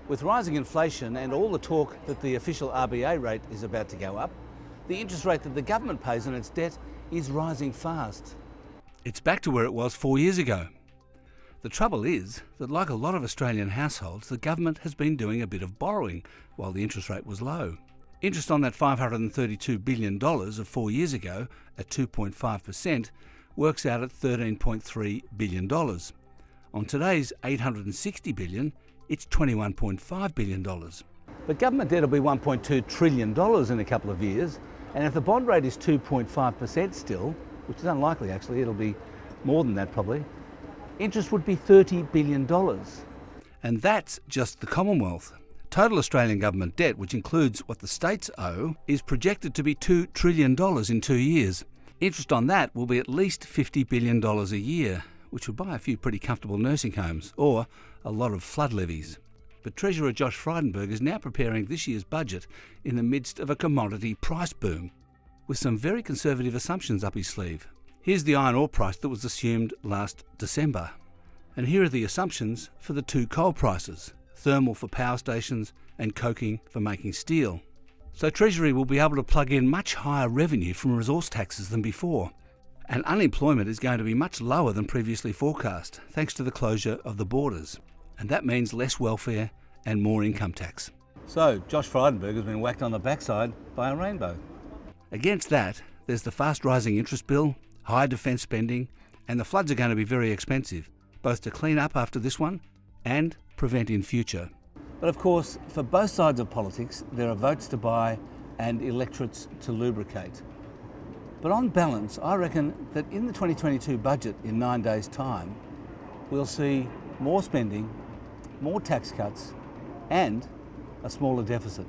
With rising inflation and all the talk that the official RBA rate is about to go up, the interest rate that the government pays on its debt is rising fast. It's back to where it was 4 years ago. The trouble is that, like a lot of Australian households, the government has been doing a bit of borrowing while the interest rate was low. Interest on that $532 billion of 4 years ago at 2.5% works out at $13.3 billion. On today's $860 billion, it's $21.5 billion. But government debt will be $1.2 trillion in a couple of years, and if the bond rate is 2.5% still, which is unlikely actually, it'll be more than that probably, interest would be $30 billion. And that's just the Commonwealth. Total Australian government debt, which includes what the states owe, is projected to be $2 trillion in 2 years. Interest on that will be at least $50 billion a year, which would buy a few pretty comfortable nursing homes or a lot of flood levies. But Treasurer Josh Frydenberg is now preparing this year's budget in the midst of a commodity price boom, with some very conservative assumptions up his sleeve. Here's the iron ore price that was assumed last December. And here are the assumptions for the two coal prices, thermal for power stations and coking for making steel. So Treasury will be able to plug in much higher revenue from resource taxes than before. And unemployment is going to be much lower than previously forecast, thanks to the closure of the borders. And that means less welfare and more income tax. So Josh Frydenberg has been whacked on the backside by a rainbow. Against that, there's the fast rising interest bill, high defence spending, and the floods are going to be very expensive, both to clean up after this one and prevent in future. But of course, for both sides of politics, there are votes to buy and electorates to lubricate. But on balance, I reckon that in the 2022 budget in 9 days' time, we'll see more spending, more tax cuts, and a smaller deficit.